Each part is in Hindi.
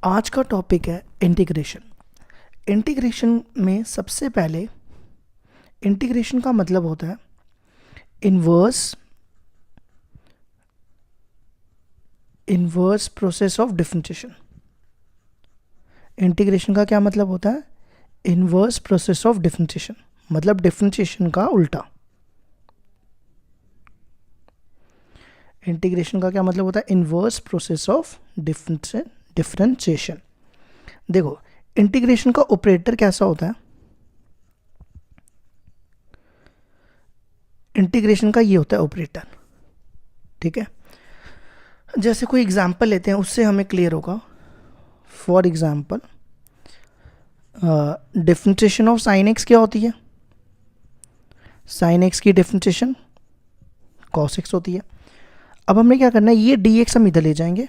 आज का टॉपिक है इंटीग्रेशन। इंटीग्रेशन में सबसे पहले इंटीग्रेशन का मतलब होता है inverse process of differentiation. Integration का क्या मतलब होता है? इन्वर्स प्रोसेस ऑफ डिफरेंशिएशन, मतलब डिफरेंशिएशन का उल्टा। इंटीग्रेशन का क्या मतलब होता है? Inverse process of differentiation. देखो, इंटीग्रेशन का ऑपरेटर कैसा होता है? इंटीग्रेशन का ये होता है ऑपरेटर, ठीक है। जैसे कोई एग्जांपल लेते हैं, उससे हमें क्लियर होगा। For example, differentiation of sine x क्या होती है? साइन एक्स की डिफरेंशिएशन कॉस एक्स होती है। अब हमें क्या करना है, ये डी एक्स हम इधर ले जाएंगे,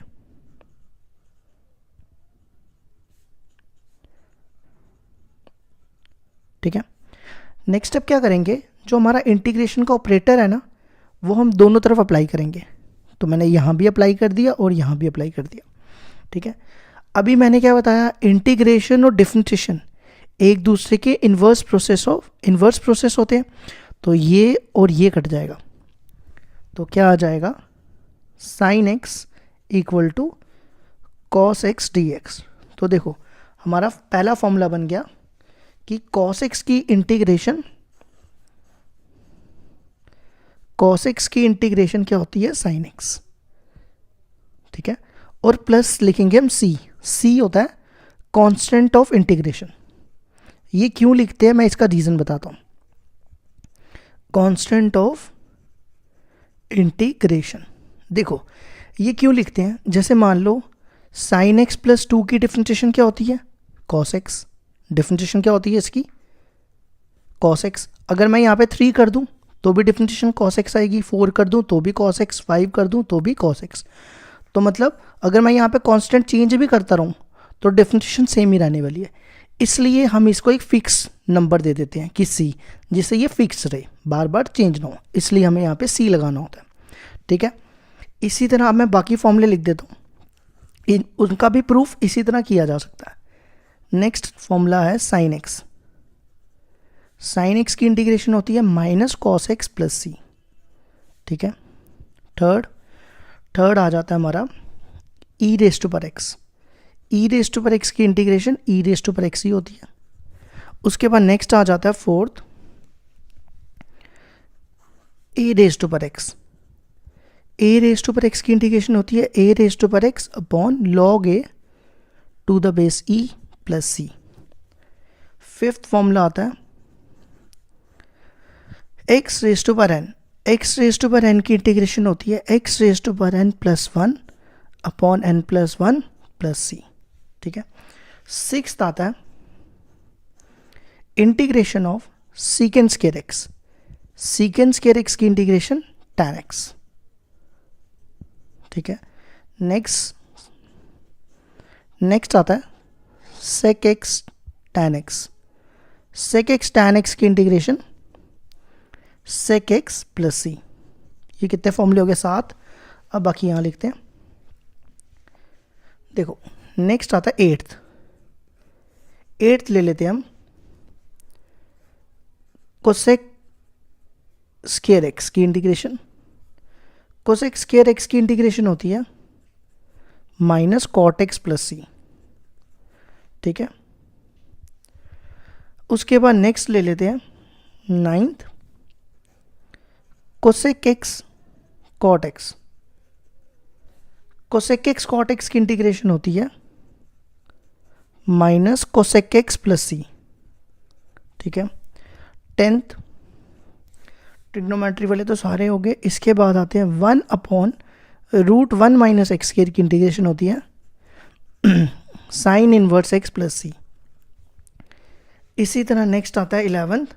ठीक है। नेक्स्ट स्टेप क्या करेंगे, जो हमारा इंटीग्रेशन का ऑपरेटर है ना, वो हम दोनों तरफ अप्लाई करेंगे। तो मैंने यहाँ भी अप्लाई कर दिया और यहाँ भी अप्लाई कर दिया, ठीक है। अभी मैंने क्या बताया, इंटीग्रेशन और डिफरेंशिएशन एक दूसरे के इन्वर्स प्रोसेस होते हैं। तो ये और ये कट जाएगा, तो क्या आ जाएगा, sine x equal to cos x d x. तो देखो, हमारा पहला फॉर्मूला बन गया कि कॉस एक्स की इंटीग्रेशन क्या होती है? साइन एक्स, ठीक है। और प्लस लिखेंगे हम सी होता है कांस्टेंट ऑफ इंटीग्रेशन। ये क्यों लिखते हैं, मैं इसका रीज़न बताता हूँ। कांस्टेंट ऑफ इंटीग्रेशन, देखो ये क्यों लिखते हैं, जैसे मान लो साइन एक्स प्लस 2 की डिफरेंशिएशन क्या होती है? Cos x. डिफरेंशिएशन क्या होती है इसकी? Cos x. अगर मैं यहाँ पे 3 कर दूँ तो भी डिफरेंशिएशन कॉस एक्स आएगी, 4 कर दूँ तो भी कॉस एक्स, 5 कर दूँ तो भी कॉस एक्स। तो मतलब अगर मैं यहाँ पे कांस्टेंट चेंज भी करता रहूँ तो डिफरेंशिएशन सेम ही रहने वाली है। इसलिए हम इसको एक फिक्स नंबर दे देते हैं कि सी, जिससे ये फिक्स रहे, बार बार चेंज ना हो। इसलिए हमें यहाँ पे सी लगाना होता है, ठीक है। इसी तरह अब मैं बाकी फॉर्मूले लिख देता हूँ, उनका भी प्रूफ इसी तरह किया जा सकता है। नेक्स्ट फॉर्मूला है साइन एक्स। साइन एक्स की इंटीग्रेशन होती है minus cos x plus C, ठीक है। थर्ड आ जाता है हमारा ई रेज टू पर एक्स। ई रेज टू पर एक्स की इंटीग्रेशन ई रेज टू पर एक्स ही होती है। उसके बाद नेक्स्ट आ जाता है फोर्थ, ए रेज टू पर एक्स। ए रेज टू पर एक्स की इंटीग्रेशन होती है ए रेज टू पर x upon log A to the base e plus C. Fifth formula आता है एक्स रेज टू पर एन। एक्स रेज टू पर एन की इंटीग्रेशन होती है एक्स रेज टू पर n plus 1 upon n plus 1 plus C, ठीक है। सिक्स्थ आता है integration of secant square x. Secant square x की इंटीग्रेशन tan एक्स, ठीक है। नेक्स्ट आता है sec x tan x। sec x tan x की integration sec x plus C. ये कितने फॉर्मूले हो गए? 7। अब बाकी यहाँ लिखते हैं। देखो, नेक्स्ट आता है एट्थ ले लेते हैं हम, कोसेक स्क्वायर एक्स की इंटीग्रेशन। कोसेक स्क्वायर एक्स की इंटीग्रेशन होती है minus cot x plus C, ठीक है। उसके बाद नेक्स्ट ले लेते हैं 9th, cosec x cot x. Cosec x cot x की इंटीग्रेशन होती है minus cosec x plus C, ठीक है। 10th, ट्रिग्नोमेट्री वाले तो सारे हो गए। इसके बाद आते हैं 1 upon root 1 minus x square की इंटीग्रेशन होती है sine inverse x plus C. इसी तरह नेक्स्ट आता है 11th,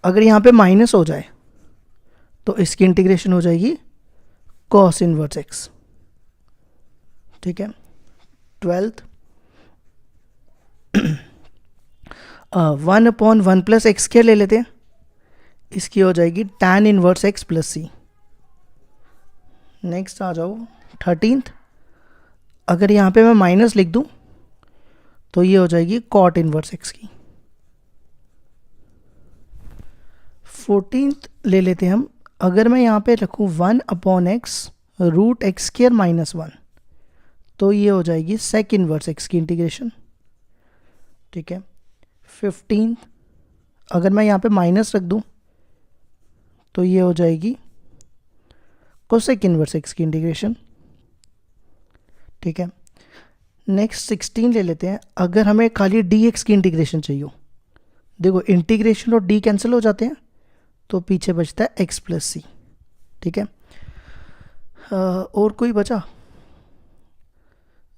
अगर यहाँ पे माइनस हो जाए तो इसकी इंटीग्रेशन हो जाएगी कॉस इनवर्स एक्स, ठीक है। 12th, 1 upon 1 plus x square ले लेते हैं, इसकी हो जाएगी tan इनवर्स एक्स प्लस सी। नेक्स्ट आ जाओ 13th, अगर यहाँ पे मैं माइनस लिख दूँ तो ये हो जाएगी कॉट इनवर्स एक्स की। 14th ले लेते हैं हम। अगर मैं यहाँ पे रखूँ 1/x root x square minus 1 तो ये हो जाएगी सेक इनवर्स एक्स की इंटीग्रेशन। ठीक है। 15th अगर मैं यहाँ पे माइनस रख दूँ तो ये हो जाएगी कोसेक इनवर्स एक्स की इंटीग्रेशन। ठीक है। नेक्स्ट 16 ले लेते हैं। अगर हमें खाली डी एक्स की इंटीग्रेशन चाहिए, देखो इंटीग्रेशन और डी कैंसिल हो जाते हैं तो पीछे बचता है एक्स प्लस सी। ठीक है। और कोई बचा?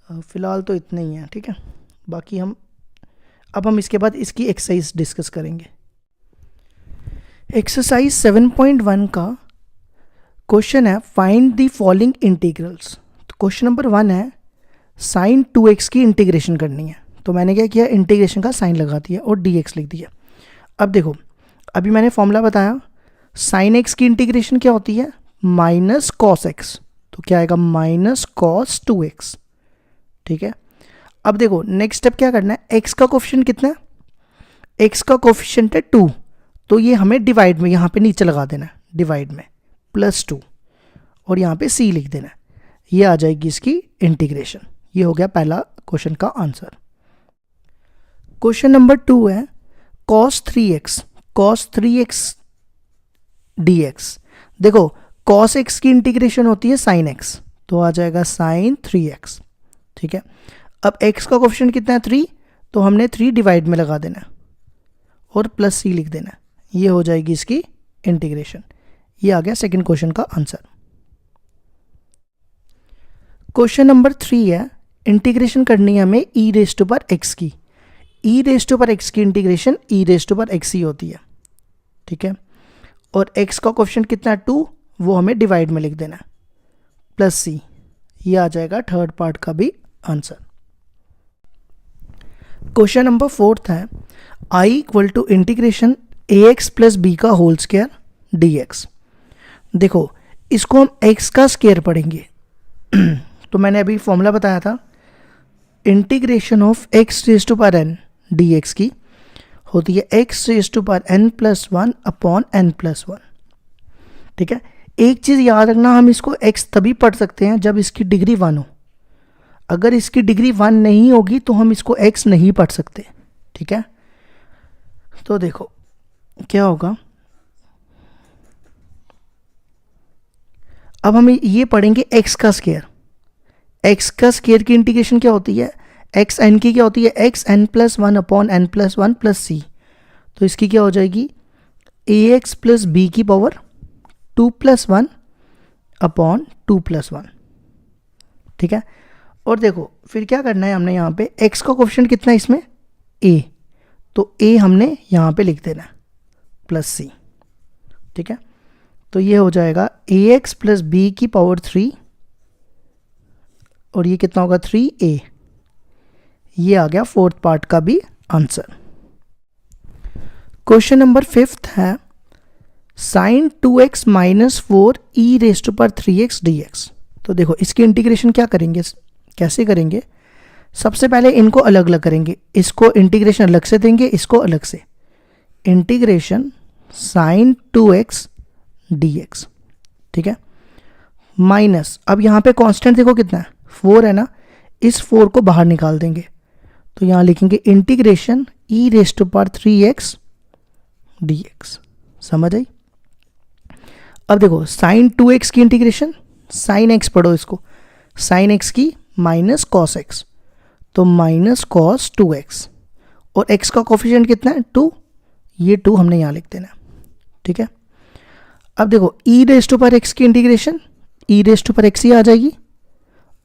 फ़िलहाल तो इतने ही हैं। ठीक है। बाकी हम इसके बाद इसकी एक्सरसाइज डिस्कस करेंगे। एक्सरसाइज 7.1 का क्वेश्चन है फाइंड द फॉलोइंग इंटीग्रल्स। तो क्वेश्चन नंबर 1 है साइन 2x की इंटीग्रेशन करनी है। तो मैंने क्या किया, इंटीग्रेशन का साइन लगा दिया और dx लिख दिया। अब देखो, अभी मैंने फॉर्मूला बताया, साइन x की इंटीग्रेशन क्या होती है, माइनस कॉस x। तो क्या आएगा, माइनस कॉस 2x। ठीक है। अब देखो नेक्स्ट स्टेप क्या करना है, x का कोफिशिएंट कितना है, x का कोफिशिएंट है 2, तो ये हमें डिवाइड में यहाँ पे नीचे लगा देना है, डिवाइड में +2 और यहाँ पे c लिख देना है। ये आ जाएगी इसकी इंटीग्रेशन। ये हो गया पहला क्वेश्चन का आंसर। क्वेश्चन नंबर 2 है cos 3x dx। देखो cos x की इंटीग्रेशन होती है sin x, तो आ जाएगा sin 3x। ठीक है। अब x का कोफिशिएंट कितना है 3, तो हमने 3 डिवाइड में लगा देना है और प्लस c लिख देना है। ये हो जाएगी इसकी इंटीग्रेशन। ये आ गया सेकंड क्वेश्चन का आंसर। क्वेश्चन नंबर 3 है इंटीग्रेशन करनी है हमें e raise to power x की। e raise to power x की integration e raise to power x ही होती है। ठीक है। और x का कोफिशिएंट कितना है 2, वो हमें डिवाइड में लिख देना है प्लस c। ये आ जाएगा थर्ड पार्ट का भी आंसर। क्वेश्चन नंबर 4 है i equal to integration ax plus b का होल स्क्वायर dx। देखो इसको हम x का स्क्वायर पढ़ेंगे। तो मैंने अभी फॉर्मूला बताया था, integration of x raise to power n dx की होती है x raise to power n+1 upon n+1। ठीक है। एक चीज़ याद रखना, हम इसको x तभी पढ़ सकते हैं जब इसकी डिग्री 1 हो। अगर इसकी डिग्री 1 नहीं होगी तो हम इसको x नहीं पढ़ सकते। ठीक है। तो देखो क्या होगा, अब हम ये पढ़ेंगे x का स्क्वायर। x का स्क्वायर की इंटीग्रेशन क्या होती है, एक्स एन की क्या होती है, x n plus 1 upon n plus 1 plus C. तो इसकी क्या हो जाएगी, ax प्लस बी की पावर 2+1 अपॉन 2+1। ठीक है। और देखो फिर क्या करना है, हमने यहाँ पे x का कोफिशिएंट कितना है इसमें, a, तो a हमने यहाँ पे लिख देना प्लस c। ठीक है। तो ये हो जाएगा ax प्लस बी की पावर 3 और ये कितना होगा 3a। ये आ गया फोर्थ पार्ट का भी आंसर। क्वेश्चन नंबर 5 है sine 2x minus 4 e raise to power 3x dx। तो देखो इसकी इंटीग्रेशन क्या करेंगे, कैसे करेंगे, सबसे पहले इनको अलग अलग करेंगे। इसको इंटीग्रेशन अलग से देंगे, इसको अलग से। Integration sine 2x dx। ठीक है। माइनस, अब यहाँ पे कांस्टेंट देखो कितना है 4 है ना, इस 4 को बाहर निकाल देंगे तो यहाँ लिखेंगे integration e raise to power 3x dx। समझ आई। अब देखो साइन 2x की इंटीग्रेशन, साइन x पढ़ो इसको, साइन x की माइनस कॉस x, तो माइनस कॉस 2x और x का कोफिशिएंट कितना है 2, ये 2 हमने यहाँ लिख देना। ठीक है। अब देखो e raise to power x की integration, e raise to power x ही आ जाएगी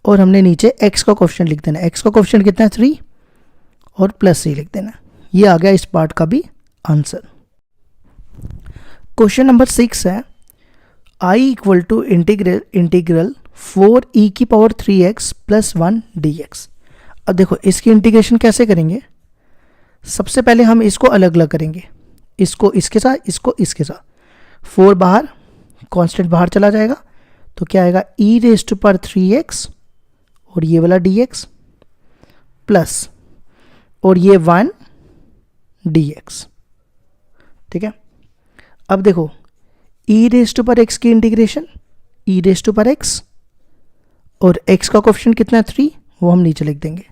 और हमने नीचे x का कोफिशिएंट लिख देना। x का कोफिशिएंट कितना है 3 और प्लस c लिख देना। ये आ गया इस पार्ट का भी आंसर। क्वेश्चन नंबर 6 है i equal to integral 4e की पावर 3x प्लस 1 dx। अब देखो इसकी इंटीग्रेशन कैसे करेंगे, सबसे पहले हम इसको अलग अलग करेंगे, इसको इसके साथ, इसको इसके साथ। 4 बाहर, कांस्टेंट बाहर चला जाएगा तो क्या आएगा e raise to power 3x और ये वाला dx प्लस और ये 1 dx। ठीक है, अब देखो e रेज टू पर x की इंटीग्रेशन e रेज टू पर x और x का कोफिशिएंट कितना है 3, वो हम नीचे लिख देंगे,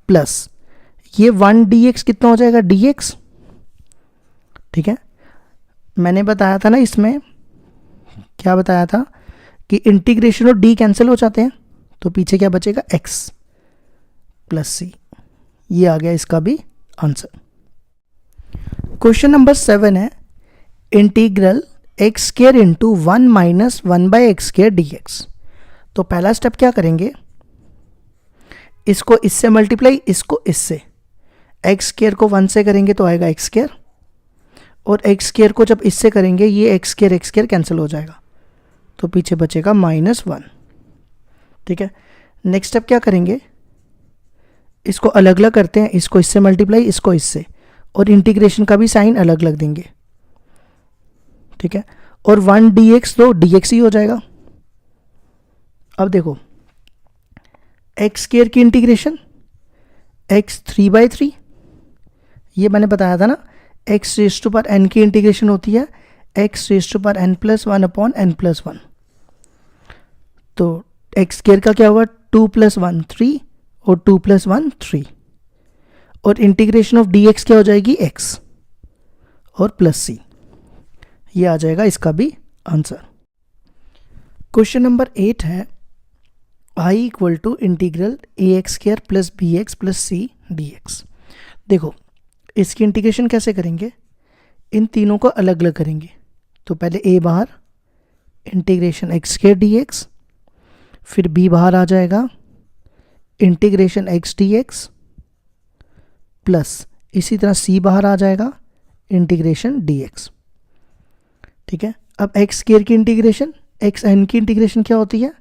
प्लस ये 1 dx कितना हो जाएगा dx। ठीक है, मैंने बताया था ना इसमें, क्या बताया था कि इंटीग्रेशन और d कैंसिल हो जाते हैं, तो पीछे क्या बचेगा x प्लस सी। ये आ गया इसका भी आंसर। क्वेश्चन नंबर 7 है integral x square into 1 minus 1 by x square D x. तो पहला स्टेप क्या करेंगे, इसको इससे मल्टीप्लाई, इसको इससे, एक्स स्क्वायर को 1 से करेंगे तो आएगा एक्स स्क्वायर, और एक्स स्क्वायर को जब इससे करेंगे ये एक्स स्क्वायर कैंसिल हो जाएगा, तो पीछे बचेगा -1। ठीक है, नेक्स्ट स्टेप क्या करेंगे, इसको अलग अलग करते हैं, इसको इससे मल्टीप्लाई, इसको इससे, और इंटीग्रेशन का भी साइन अलग अलग देंगे। ठीक है, और 1 dx तो dx ही हो जाएगा। अब देखो एक्स स्क्वायर की इंटीग्रेशन x 3/3, ये मैंने बताया था ना, x raise to power n की इंटीग्रेशन होती है x raise to power n+1 upon n+1। तो एक्स स्क्वायर का क्या होगा 2 + 1 3 और 2 + 1 3, और इंटीग्रेशन ऑफ dx क्या हो जाएगी x और प्लस c। ये आ जाएगा इसका भी आंसर। क्वेश्चन नंबर 8 है i = integral ax² + bx + c dx। देखो इसकी इंटीग्रेशन कैसे करेंगे, इन तीनों को अलग अलग करेंगे। तो पहले a बाहर, इंटीग्रेशन x² dx, फिर b बाहर आ जाएगा, इंटीग्रेशन x dx, प्लस इसी तरह c बाहर आ जाएगा, इंटीग्रेशन dx। ठीक है, अब एक्स स्क्वायर की इंटीग्रेशन, एक्स एन की इंटीग्रेशन क्या होती है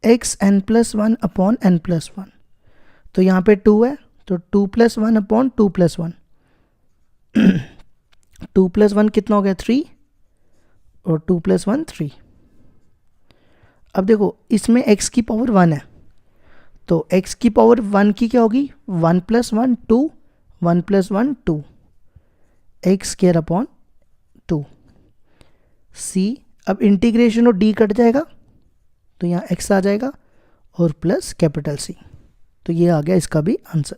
xn+1 अपॉन n+1। तो यहाँ पे 2 है तो 2 + 1 अपॉन 2 + 1 2 + 1 कितना हो गया 3, और 2 + 1 3। अब देखो इसमें x की पावर 1 है, तो x की पावर 1 की क्या होगी 1 + 1 2, 1 + 1 2, x² अपॉन 2 c। अब इंटीग्रेशन और d कट जाएगा तो यहाँ x आ जाएगा और प्लस कैपिटल C। तो ये आ गया इसका भी आंसर।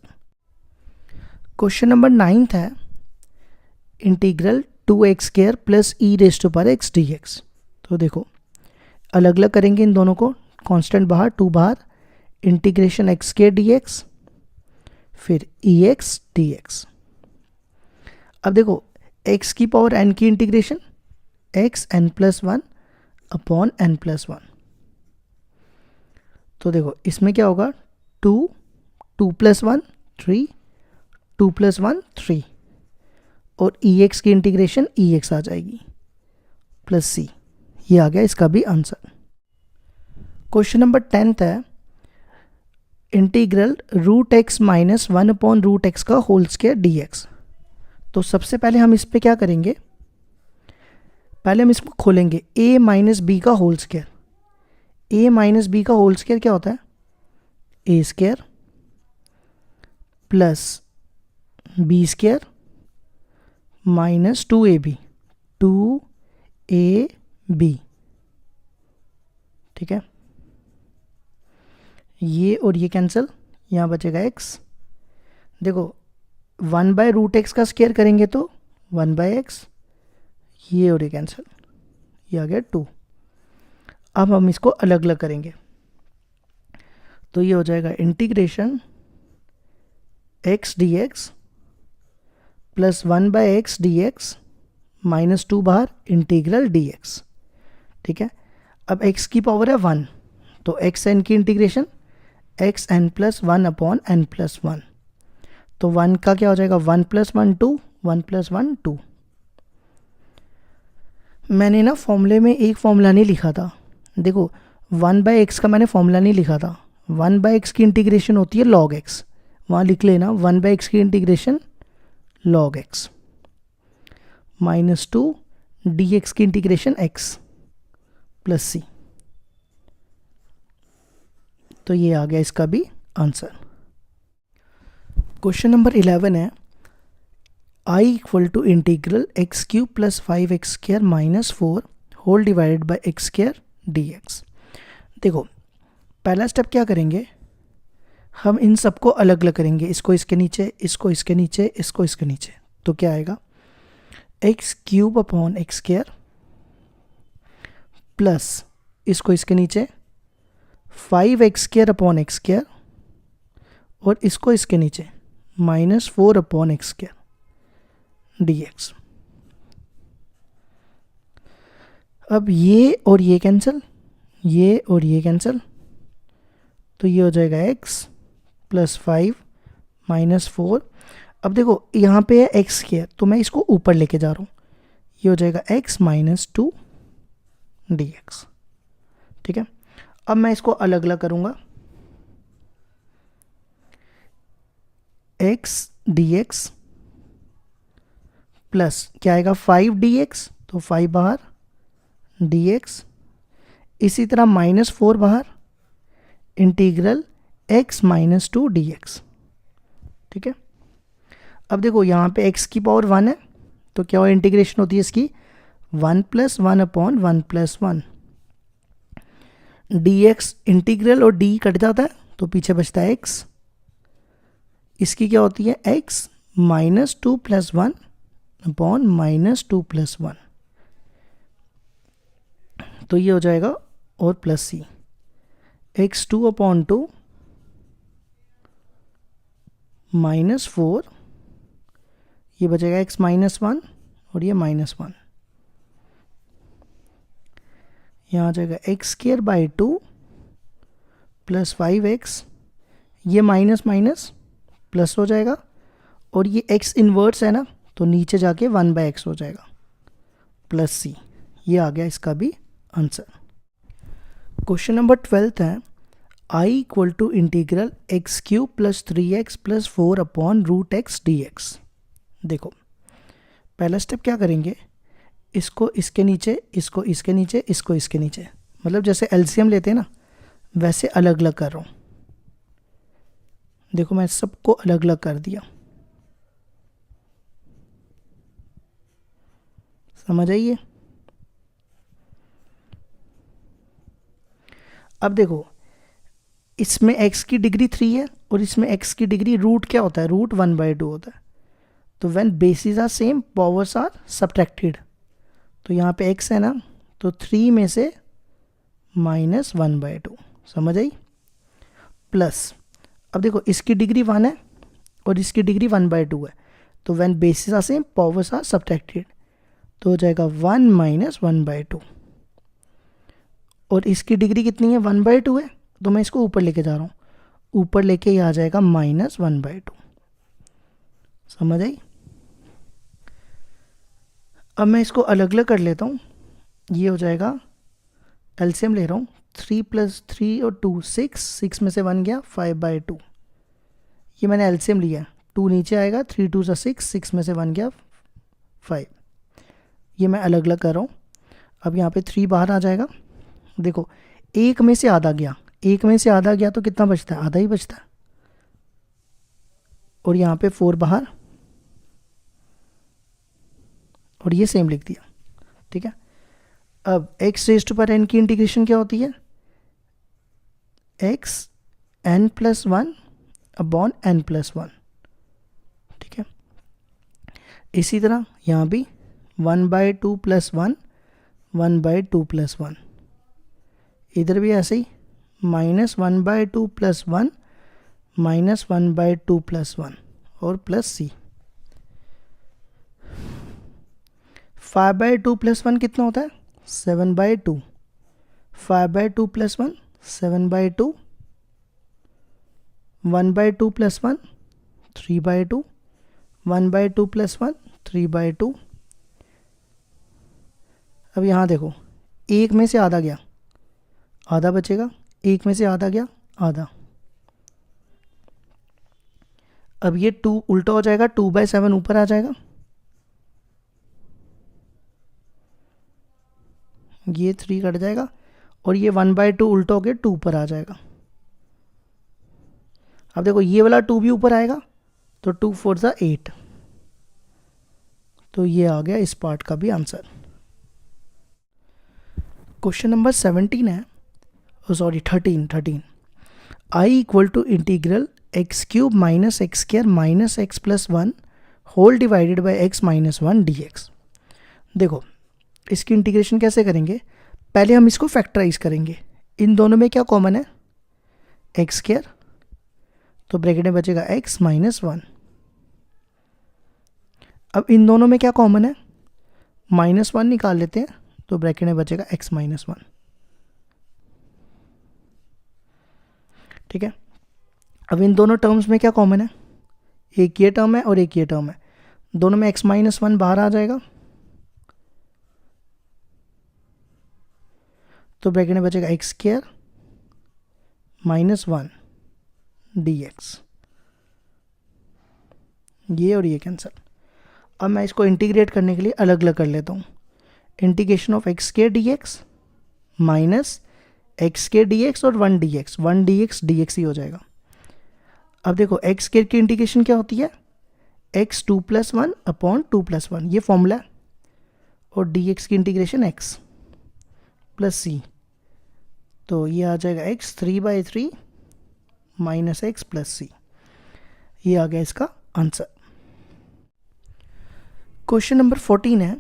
क्वेश्चन नंबर 9 है इंटीग्रल 2x² + e⁻x dx। तो देखो अलग अलग करेंगे इन दोनों को, कांस्टेंट बाहर 2 बाहर, इंटीग्रेशन x² dx, फिर ex dx। अब देखो x की पावर n की इंटीग्रेशन xn+1 अपॉन n+1। तो देखो इसमें क्या होगा 2 2 + 1 3, 2 + 1 3, और ex की इंटीग्रेशन ex आ जाएगी प्लस c। ये आ गया इसका भी आंसर। क्वेश्चन नंबर 10 है इंटीग्रल √x - 1 अपॉन √x का होल स्क्वायर dx। तो सबसे पहले हम इस पे क्या करेंगे, पहले हम इसको खोलेंगे a - b का होल स्क्वायर। a - b का होल स्क्वायर क्या होता है a² plus b² minus 2ab 2ab। ठीक है, ये और ये कैंसिल, यहाँ बचेगा x। देखो 1/√x का स्क्वायर करेंगे तो 1/x, ये और ये कैंसिल, ये आ गया 2। अब हम इसको अलग अलग करेंगे तो ये हो जाएगा integration x dx plus 1/x dx minus 2 बाहर, इंटीग्रल dx। ठीक है, अब x की पावर है 1 तो xn की इंटीग्रेशन xn+1 अपॉन n+1। तो 1 का क्या हो जाएगा 1 + 1 2, 1 + 1 2। मैंने ना फॉर्मूले में एक फॉर्मूला नहीं लिखा था, देखो 1/x का मैंने फॉर्मूला नहीं लिखा था। 1/x की इंटीग्रेशन होती है log x, वहाँ लिख लेना 1/x की इंटीग्रेशन log x, -2 dx की इंटीग्रेशन x प्लस c। तो ये आ गया इसका भी आंसर। क्वेश्चन नंबर 11 है I equal to integral x cube plus 5x² minus 4 whole divided by x square dx। देखो पहला स्टेप क्या करेंगे, हम इन सबको अलग अलग करेंगे, इसको इसके नीचे, इसको इसके नीचे, इसको इसके नीचे। तो क्या आएगा, x cube upon x square plus इसको इसके नीचे 5x² अपॉन एक्स स्क्वायर और इसको इसके नीचे minus 4 upon x square dx। अब ये और ये कैंसिल, ये और ये कैंसिल, तो ये हो जाएगा x प्लस 5 माइनस 4। अब देखो यहाँ पे है एक्स स्क्वायर, तो मैं इसको ऊपर लेके जा रहा हूँ, ये हो जाएगा x माइनस 2 dx। ठीक है, अब मैं इसको अलग अलग करूँगा, x dx प्लस क्या आएगा 5 dx, तो 5 बाहर dx, इसी तरह माइनस 4 बाहर, इंटीग्रल x माइनस 2 dx। ठीक है, अब देखो यहाँ पे x की पावर 1 है, तो क्या इंटीग्रेशन होती है इसकी 1 plus 1 upon 1 plus 1 dx। Integral और d कट जाता है तो पीछे बचता है x, इसकी क्या होती है x minus 2 plus 1 upon minus 2 plus 1, तो ये हो जाएगा और प्लस सी एक्स 2 अपॉन 2 माइनस 4, ये बचेगा x माइनस 1 और ये माइनस 1, यहाँ आ जाएगा x square by 2 plus 5x, ये माइनस माइनस प्लस हो जाएगा और ये x इन्वर्स है ना, तो नीचे जाके 1/x हो जाएगा प्लस सी। ये आ गया इसका भी आंसर। क्वेश्चन नंबर 12 है I equal to integral x cube plus 3x plus 4 upon root x dx। देखो पहला स्टेप क्या करेंगे, इसको इसके नीचे, इसको इसके नीचे, इसको इसके नीचे, मतलब जैसे एलसीएम लेते हैं ना वैसे अलग अलग कर रहा हूँ। देखो मैं सबको अलग अलग कर दिया, समझ आइए। अब देखो इसमें x की डिग्री 3 है और इसमें x की डिग्री रूट क्या होता है, रूट 1/2 होता है। तो when bases are same powers are subtracted, तो यहाँ पे x है ना, तो 3 में से माइनस 1/2, समझ आई। प्लस अब देखो इसकी डिग्री 1 है और इसकी डिग्री 1/2 है, तो when bases are same powers are subtracted, तो हो जाएगा 1 माइनस 1/2 और इसकी डिग्री कितनी है 1/2 है, तो मैं इसको ऊपर लेके जा रहा हूँ, ऊपर लेके ये आ जाएगा माइनस 1/2, समझ आई। अब मैं इसको अलग अलग कर लेता हूँ, ये हो जाएगा एलसीएम ले रहा हूँ, 3 प्लस 3 और 2 6 में से 1 गया 5/2, ये मैंने एलसीएम लिया, 2 नीचे आएगा, 3 2 6 में से 1 गया 5, ये मैं अलग अलग कर रहा हूँ। अब यहाँ पे 3 बाहर आ जाएगा, देखो एक में से आधा गया, एक में से आधा गया तो कितना बचता है, आधा ही बचता है, और यहाँ पे 4 बाहर और ये सेम लिख दिया। ठीक है, अब x raise to power n की इंटीग्रेशन क्या होती है, x n plus 1 upon n plus 1। ठीक है, इसी तरह यहाँ भी 1/2 प्लस 1 1/2 प्लस 1, इधर भी ऐसे ही माइनस 1/2 प्लस 1 माइनस 1/2 प्लस 1 और प्लस सी। 5/2 प्लस 1 कितना होता है 7/2, 5/2 प्लस 1 7/2, 1/2 प्लस 1 3/2, 1/2 प्लस 1 3/2। अब यहाँ देखो एक में से आधा गया, आधा बचेगा, एक में से आधा गया, आधा। अब ये 2 उल्टा हो जाएगा, 2/7 ऊपर आ जाएगा, ये 3 कट जाएगा और ये 1/2 उल्टा होकर 2 पर आ जाएगा। अब देखो ये वाला 2 भी ऊपर आएगा, तो 2 4 ज़ा 8, तो ये आ गया इस पार्ट का भी आंसर। क्वेश्चन नंबर 17 है, sorry 13। I equal to integral x cube minus x square minus x plus 1 whole divided by x minus 1 d x. देखो इसकी इंटीग्रेशन कैसे करेंगे, पहले हम इसको फैक्टराइज करेंगे। इन दोनों में क्या कॉमन है, एक्स स्क्वायर, तो ब्रैकेट में बचेगा एक्स माइनस 1। अब इन दोनों में क्या कॉमन है, -1 निकाल लेते हैं, तो ब्रैकेट में बचेगा एक्स माइनस 1। ठीक है, अब इन दोनों टर्म्स में क्या कॉमन है, एक ये टर्म है और एक ये टर्म है, दोनों में एक्स माइनस 1 बाहर आ जाएगा, तो ब्रैकेट में बचेगा x square minus 1 d x, ये और ये कैंसिल। अब मैं इसको इंटीग्रेट करने के लिए अलग अलग कर लेता हूँ। Integration of x square D x minus x square D x और 1 डी एक्स डी एक्स ही हो जाएगा। अब देखो एक्स स्क्वायर की इंटीग्रेशन क्या होती है, एक्स 2 + 1 अपॉन 2 + 1, ये फॉर्मूला है, और डी एक्स की इंटीग्रेशन एक्स प्लस सी, तो ये आ जाएगा x 3/3 minus x plus C, ये आ गया इसका आंसर। क्वेश्चन नंबर 14 है,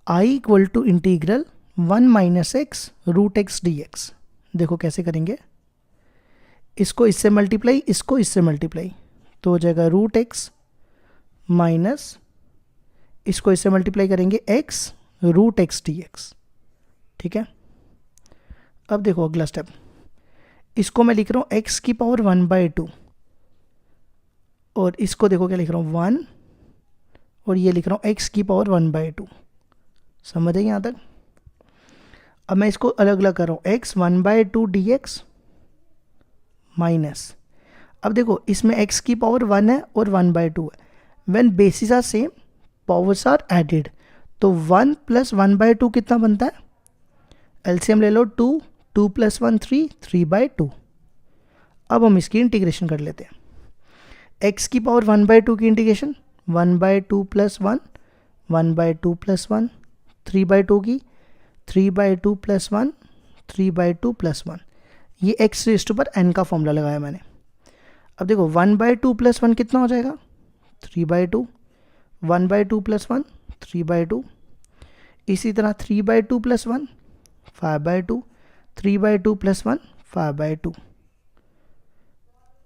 I equal to integral 1 minus x root x d x. देखो कैसे करेंगे, इसको इससे मल्टीप्लाई, इसको इससे मल्टीप्लाई, तो हो जाएगा रूट एक्स माइनस, इसको इससे मल्टीप्लाई करेंगे x root x d x. ठीक है, अब देखो अगला स्टेप, इसको मैं लिख रहा हूँ एक्स की पावर 1/2, और इसको देखो क्या लिख रहा हूँ 1, और ये लिख रहा हूँ एक्स की पावर 1/2। समझ है यहाँ तक। अब मैं इसको अलग अलग कर रहा हूँ, एक्स 1/2 डी एक्स माइनस, अब देखो इसमें x की पावर 1 है और 1/2 है, when bases are same powers are added, तो 1 + 1/2 कितना बनता है, एलसीएम ले लो 2, 2 + 1 3, 3/2। अब हम इसकी इंटीग्रेशन कर लेते हैं। x की पावर 1/2 की इंटीग्रेशन 1/2 + 1, 1/2 + 1, 3/2 की 3/2 + 1, 3/2 + 1, ये x रेज़ टू पर n का फॉर्मूला लगाया मैंने। अब देखो 1/2 + 1 कितना हो जाएगा, 3/2, 1/2 + 1 3/2, इसी तरह 3/2 + 1 5/2, 3/2 + 1 5/2।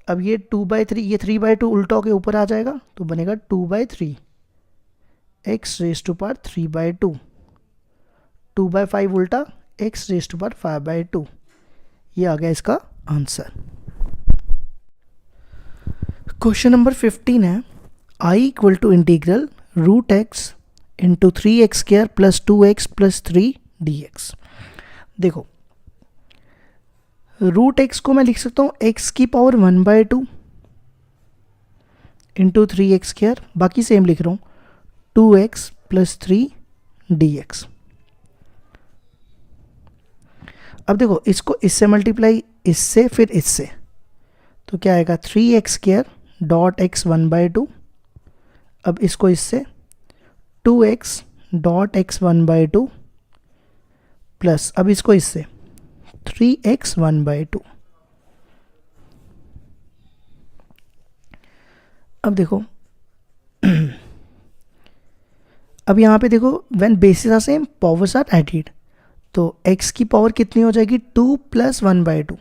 अब ये 2/3, ये 3/2 उल्टा होकर ऊपर आ जाएगा, तो बनेगा 2/3 x रेज़ टू पर 3/2, 2/5 उल्टा x रेज़ टू पर 5/2, ये आ गया इसका आंसर। क्वेश्चन नंबर 15 है, I equal to integral root x into 3x² + 2x + 3 dx। देखो रूट एक्स को मैं लिख सकता हूँ x की पावर 1/2 इंटू 3x², बाकी सेम लिख रहा हूँ 2x + 3 dx। अब देखो इसको इससे मल्टीप्लाई, इससे फिर इससे, तो क्या आएगा 3x² डॉट x 1/2, अब इसको इससे 2x डॉट x 1/2 प्लस, अब इसको इससे 3x 1/2। अब देखो अब यहाँ पे देखो when bases are same powers are added, तो x की पावर कितनी हो जाएगी 2 + 1/2,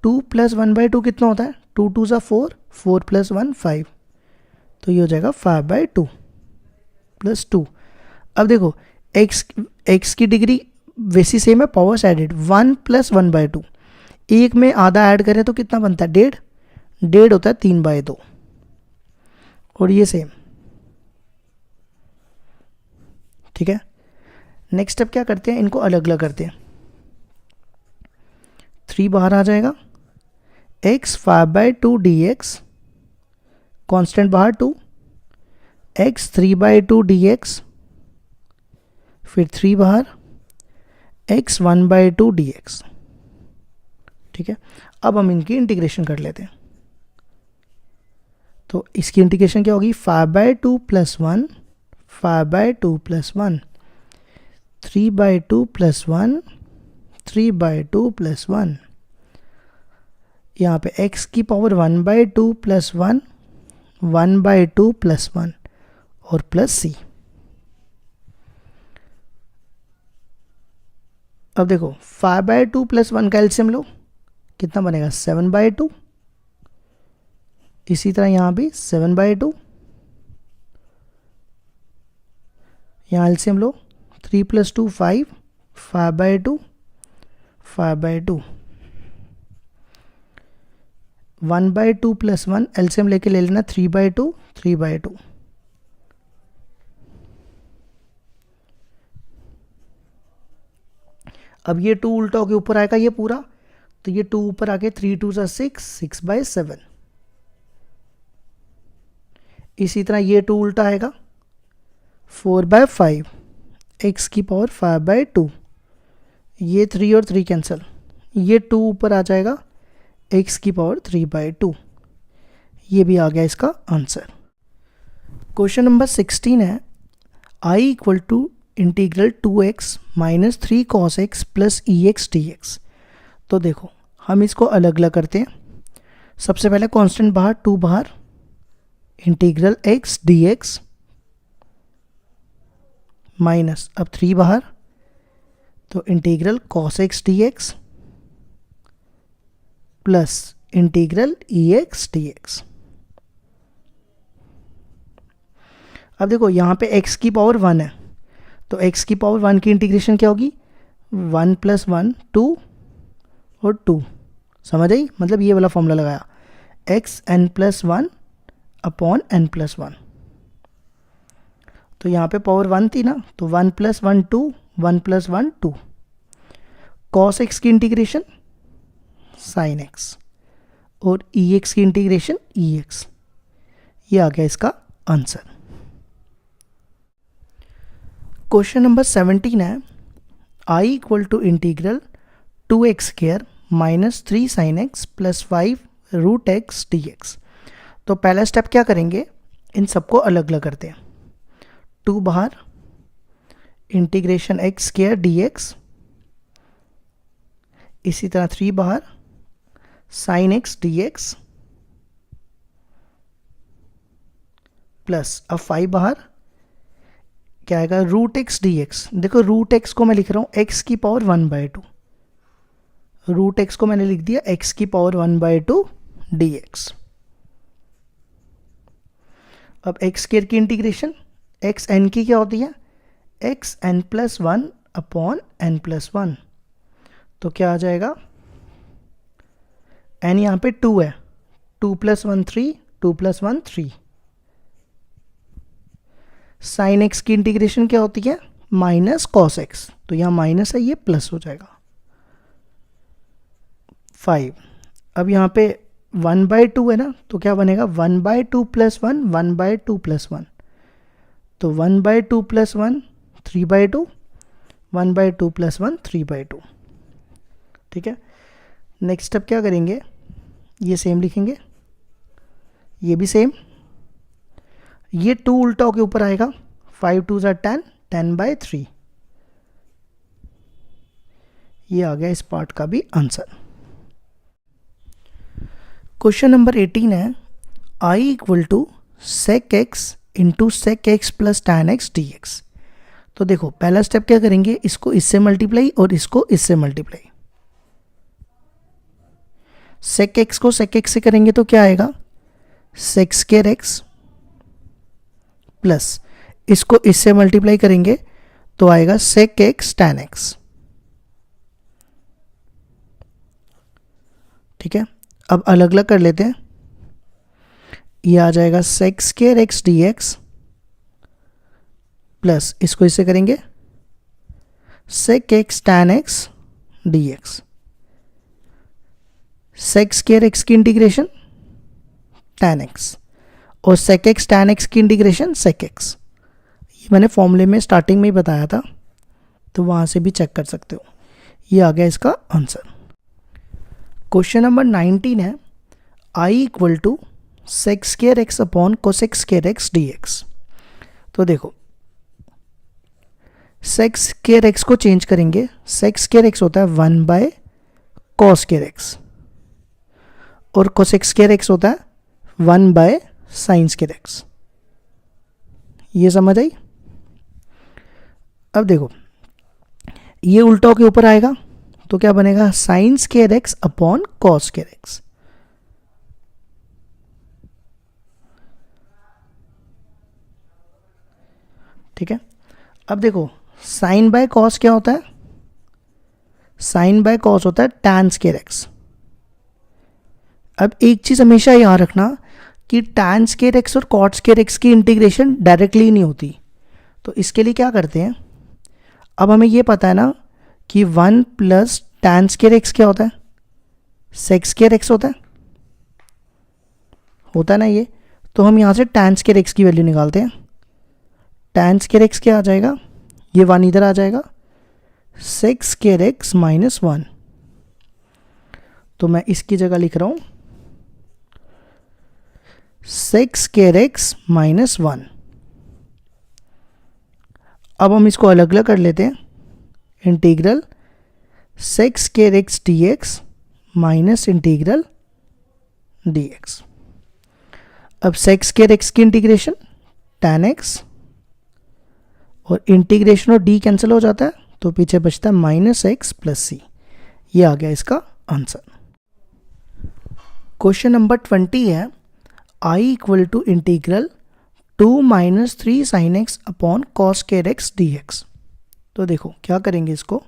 2 + 1/2 कितना होता है, 2 2 ज़ा 4, 4 + 1 5, तो ये हो जाएगा 5/2 + 2। अब देखो x की डिग्री वैसी सेम है, पावर्स एडेड, 1 + 1/2, एक में आधा ऐड करें तो कितना बनता है 1.5, 1.5 होता है 3/2, और ये सेम। ठीक है, नेक्स्ट स्टेप क्या करते हैं, इनको अलग अलग करते हैं, 3 बाहर आ जाएगा, x 5/2 dx, कांस्टेंट बाहर 2, x 3/2 dx, फिर 3 बाहर, x 1/2 dx। ठीक है, अब हम इनकी इंटीग्रेशन कर लेते हैं। तो इसकी इंटीग्रेशन क्या होगी, 5/2 + 1, 5/2 + 1, 3/2 + 1, 3/2 + 1, यहाँ पे x की पावर 1/2 + 1, 1/2 + 1 और प्लस c। अब देखो 5/2 + 1 का एलसीएम लो, कितना बनेगा, 7/2। इसी तरह यहाँ भी 7/2, यहाँ एलसीएम लो, 3 + 2 5, 5/2, 5/2, 1/2 + 1 एलसीएम लेके ले लेना, 3/2, 3/2। अब ये 2 उल्टा होके ऊपर आएगा ये पूरा, तो ये 2 ऊपर आके 3 2 6, 6/7। इसी तरह ये 2 उल्टा आएगा, 4/5, x की पावर 5/2, ये 3 और 3 कैंसिल, ये 2 ऊपर आ जाएगा, x की पावर 3/2। ये भी आ गया इसका आंसर। क्वेश्चन नंबर 16 है, I = integral 2x - 3 cos x + ex dx। तो देखो हम इसको अलग अलग करते हैं। सबसे पहले कांस्टेंट बाहर, 2 बाहर, इंटीग्रल x dx माइनस, अब 3 बाहर, तो integral cos x dx plus integral ex dx। अब देखो यहाँ पे x की पावर 1 है, तो x की पावर 1 की इंटीग्रेशन क्या होगी, 1 + 1 2 और 2, समझ आई, मतलब ये वाला फॉर्मूला लगाया, x n + 1 अपॉन n + 1। तो यहाँ पे पावर 1 थी ना, तो 1 + 1 2, 1 + 1 2, cos x की इंटीग्रेशन sin x और ex की इंटीग्रेशन ex। ये आ गया इसका आंसर। क्वेश्चन नंबर 17 है, I = integral 2x² - 3 sin x + 5 √x dx। तो पहला स्टेप क्या करेंगे, इन सबको अलग अलग करते हैं, 2 बाहर, इंटीग्रेशन x² dx, इसी तरह 3 बाहर, sin x dx प्लस, अब 5 बाहर, क्या आएगा, √x dx। देखो √x को मैं लिख रहा हूँ x की पावर 1/2, √x को मैंने लिख दिया x की पावर 1/2 dx। अब x² की इंटीग्रेशन, x n की क्या होती है, x n + 1 अपॉन n + 1, तो क्या आ जाएगा, n यहाँ पे 2 है, 2 + 1 3, 2 + 1 3। sin x की इंटीग्रेशन क्या होती है, माइनस cos x, तो यहाँ माइनस है, ये प्लस हो जाएगा 5। अब यहाँ पे 1/2 है ना, तो क्या बनेगा, 1/2 + 1, 1/2 + 1, तो 1/2 + 1 3/2, 1/2 + 1 3/2। ठीक है, नेक्स्ट स्टेप क्या करेंगे, ये सेम लिखेंगे, ये भी सेम, ये 2 उल्टा होके ऊपर आएगा, 5 2 = 10, 10/3। ये आ गया इस पार्ट का भी आंसर। क्वेश्चन नंबर 18 है, I = sec x * sec x + tan x dx। तो देखो पहला स्टेप क्या करेंगे, इसको इससे मल्टीप्लाई और इसको इससे मल्टीप्लाई, sec x को sec x से करेंगे तो क्या आएगा, sec² x प्लस इसको इससे मल्टीप्लाई करेंगे तो आएगा sec x tan x। ठीक है, अब अलग अलग कर लेते हैं, ये आ जाएगा sec² x dx प्लस इसको इससे करेंगे sec x tan x dx, sec² x की इंटीग्रेशन tan x और sec x tan x की इंटीग्रेशन sec x। ये मैंने फॉर्मूले में स्टार्टिंग में ही बताया था, तो वहाँ से भी चेक कर सकते हो। ये आ गया इसका आंसर। क्वेश्चन नंबर 19 है, I = sec square x upon cosec square x d x. तो देखो सेक स्क्वायर एक्स को चेंज करेंगे, सेक स्क्वायर एक्स होता है 1 बाय कॉस स्क्वायर एक्स और कोसेक स्क्वायर एक्स होता है 1 बाय साइन स्क्वायर एक्स। ये समझ आई? अब देखो ये उल्टा के ऊपर आएगा तो क्या बनेगा, sine square x upon cos square x. ठीक है, अब देखो साइन बाय कॉस क्या होता है, साइन बाय कॉस होता है टैन स्क्वायर एक्स। अब एक चीज हमेशा याद रखना कि टैन स्क्वायर एक्स और कॉट स्क्वायर एक्स की इंटीग्रेशन डायरेक्टली नहीं होती। तो इसके लिए क्या करते हैं, अब हमें ये पता है ना कि 1 प्लस टैन स्क्वायर एक्स क्या होता है, सेक स्क्वायर एक्स होता है ना ये। तो हम यहाँ से टैन स्क्वायर एक्स की वैल्यू निकालते हैं। टैन स्क्वायर एक्स क्या आ जाएगा, ये 1 इधर आ जाएगा, सेक स्क्वायर एक्स माइनस 1। तो मैं इसकी जगह लिख रहा हूँ सेक स्क्वायर एक्स माइनस 1। अब हम इसको अलग अलग कर लेते हैं, integral sec square x d x minus integral d x. अब सेक स्क्वायर एक्स की इंटीग्रेशन टैन एक्स और इंटीग्रेशन और डी कैंसिल हो जाता है तो पीछे बचता है माइनस एक्स प्लस सी। ये आ गया इसका आंसर। क्वेश्चन नंबर 20 है I equal to integral 2 minus 3 sine x upon cos square x d x. तो देखो क्या करेंगे, इसको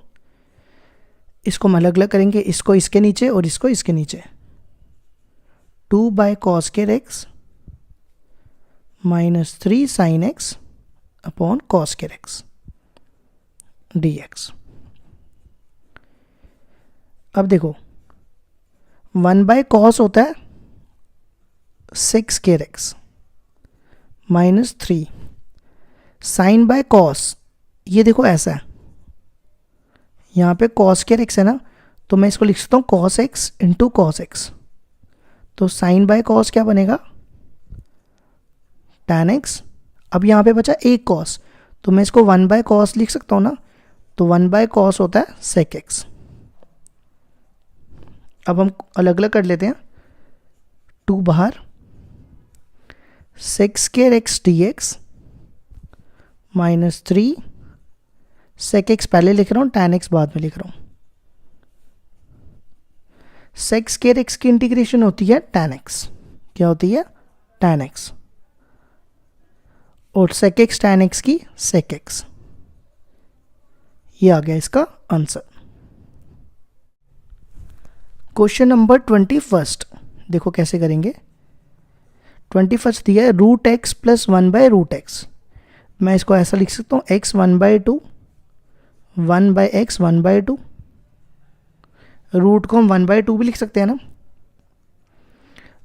हम अलग अलग करेंगे, इसको इसके नीचे और इसको इसके नीचे। 2 by cos square x minus 3 sine x upon cos square x d x. अब देखो 1 बाय कॉस होता है sec square x minus 3 sine by cos, ये देखो ऐसा है, यहाँ पे कॉस स्क्वायर एक्स है ना, तो मैं इसको लिख सकता हूँ cos x into cos x. तो साइन बाय कॉस क्या बनेगा, टैन एक्स। अब यहाँ पे बचा एक कॉस, तो मैं इसको 1 बाय कॉस लिख सकता हूँ ना, तो 1 बाय कॉस होता है सेक एक्स। अब हम अलग अलग कर लेते हैं, 2 बाहर, sec square x d x minus 3 sec x पहले लिख रहा हूँ, टैन एक्स बाद में लिख रहा हूँ। सेक स्क्वायर एक्स की इंटीग्रेशन होती है टैन एक्स, क्या होती है, टैन एक्स, और सेक एक्स टैन एक्स की सेक एक्स। ये आ गया इसका आंसर। क्वेश्चन नंबर 21 देखो कैसे करेंगे। 21 दिया है root x plus 1 by root x. मैं इसको ऐसा लिख सकता हूँ x 1 by 2, 1 by x 1 by 2। Root को हम 1 बाय 2 भी लिख सकते हैं ना।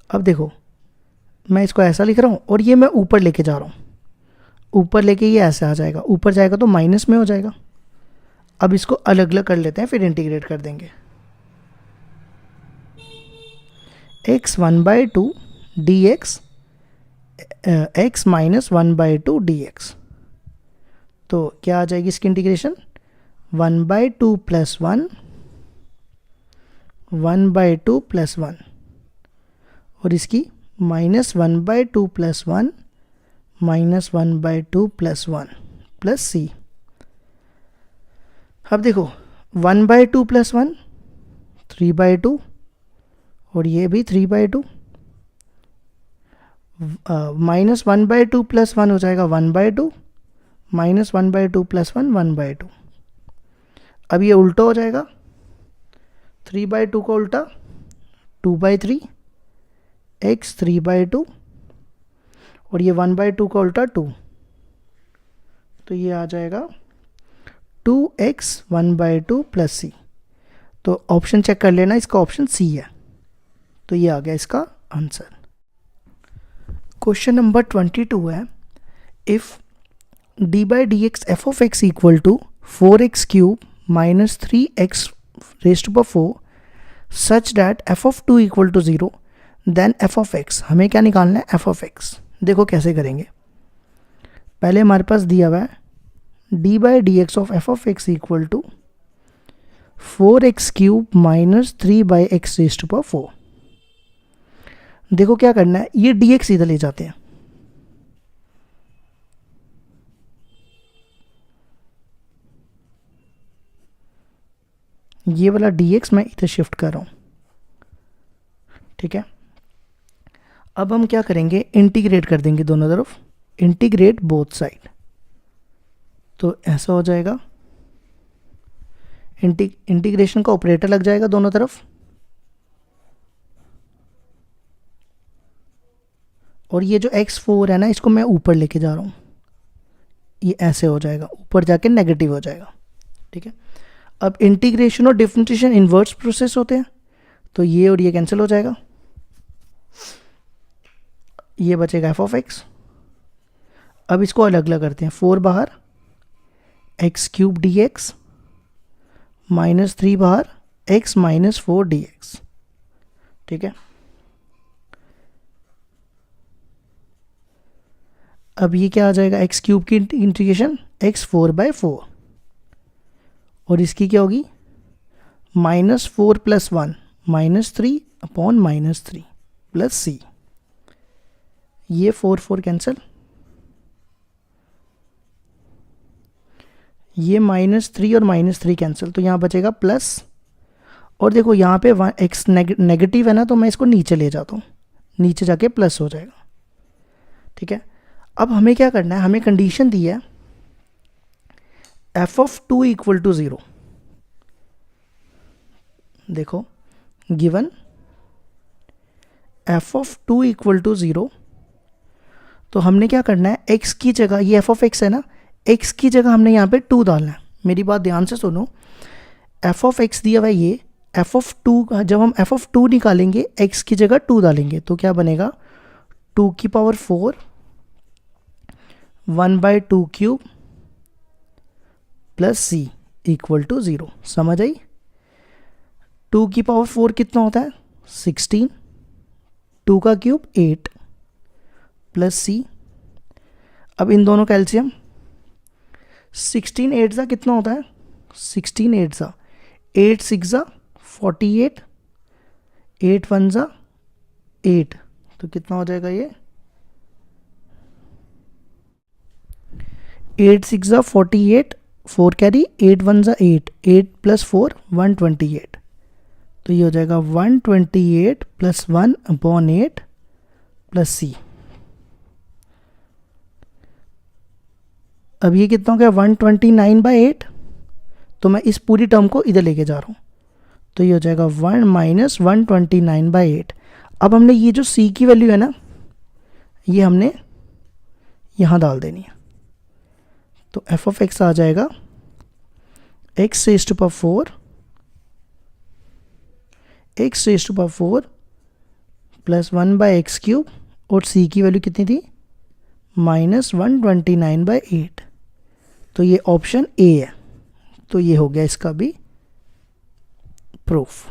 अब देखो मैं इसको ऐसा लिख रहा हूँ और ये मैं ऊपर लेके जा रहा हूँ, ऊपर लेके ये ऐसे आ जाएगा, ऊपर जाएगा तो माइनस में हो जाएगा। अब इसको अलग अलग कर लेते हैं, फिर इंटीग्रेट कर देंगे। X 1 by 2 d x x minus 1 by 2 d x. तो क्या आ जाएगी इसकी integration, 1 by 2 plus 1, 1 by 2 plus 1, और इसकी minus 1 by 2 plus 1, minus 1 by 2 plus 1 plus C. अब देखो 1 बाय 2 प्लस 1 3 बाय 2, और ये भी 3 बाय 2, माइनस 1 बाय 2 प्लस 1 हो जाएगा 1 by 2, minus 1 by 2 plus 1 1 by 2। अब ये उल्टा हो जाएगा, 3 बाय 2 का उल्टा 2 बाय 3, एक्स 3 बाय 2, और ये 1 बाय 2 का उल्टा 2, तो ये आ जाएगा 2x 1 बाय 2 प्लस सी। तो ऑप्शन चेक कर लेना, इसका ऑप्शन सी है, तो ये आ गया इसका आंसर। क्वेश्चन नंबर 22 है if d by d x f of x equal to 4x cube minus 3x raised to 4 such that f of 2 equal to 0, then f of x, हमें क्या निकालना है, एफ ऑफ एक्स। देखो कैसे करेंगे, पहले हमारे पास दिया हुआ है d by d x of f of x equal to 4x³ minus 3 by x raise to power 4। देखो क्या करना है, ये dx इधर ले जाते हैं, ये वाला dx मैं इधर शिफ्ट कर रहा हूं, ठीक है। अब हम क्या करेंगे, इंटीग्रेट कर देंगे दोनों तरफ, इंटीग्रेट बोथ साइड, तो ऐसा हो जाएगा, इंटीग्रेशन का ऑपरेटर लग जाएगा दोनों तरफ, और ये जो x4 है ना, इसको मैं ऊपर लेके जा रहा हूँ, ये ऐसे हो जाएगा, ऊपर जाके नेगेटिव हो जाएगा, ठीक है। अब इंटीग्रेशन और डिफरेंशिएशन इन्वर्स प्रोसेस होते हैं, तो ये और ये कैंसिल हो जाएगा, ये बचेगा एफ ऑफ एक्स। अब इसको अलग अलग करते हैं, 4 बाहर x³ dx माइनस 3 बाहर x माइनस 4 dx, ठीक है। अब ये क्या आ जाएगा, x³ की इंटीग्रेशन x4/4, और इसकी क्या होगी, -4 + 1 -3 अपॉन -3 प्लस c, ये 4 कैंसिल, ये -3 और -3 कैंसिल, तो यहाँ बचेगा प्लस, और देखो यहाँ पे x नेगेटिव है ना, तो मैं इसको नीचे ले जाता हूँ, नीचे जाके प्लस हो जाएगा, ठीक है। अब हमें क्या करना है, हमें कंडीशन दी है f ऑफ 2 इक्वल टू 0, देखो given f of 2 equal to 0, तो हमने क्या करना है, x की जगह, ये f ऑफ x है ना, x की जगह हमने यहाँ पे 2 डालना है। मेरी बात ध्यान से सुनो, f ऑफ x दिया हुआ है, ये f ऑफ 2, जब हम f ऑफ 2 निकालेंगे x की जगह 2 डालेंगे, तो क्या बनेगा, 2 की power 4 1/2³ plus c equal to 0। समझ आई, 2 की पावर 4 कितना होता है, 16, 2 का क्यूब 8 प्लस c। अब इन दोनों का एलसीएम, 16 8 सा कितना होता है, 16 8 सा 8 6 सा 48, 8 1 सा 8, तो कितना हो जाएगा ये, 8 6 सा 48, 4 कैरी, 8 1 सा 8, 8 प्लस 4 128, तो ये हो जाएगा 128 प्लस 1 अपॉन 8 प्लस c। अब ये कितना हो गया, 129/8, तो मैं इस पूरी टर्म को इधर लेके जा रहा हूँ, तो ये हो जाएगा 1 माइनस 129/8। अब हमने ये जो c की वैल्यू है ना, ये हमने यहाँ डाल देनी है, तो f ऑफ x आ जाएगा x raise to power 4 plus 1/x³ और c की वैल्यू कितनी थी, -129/8, तो ये ऑप्शन ए है, तो ये हो गया इसका भी प्रूफ।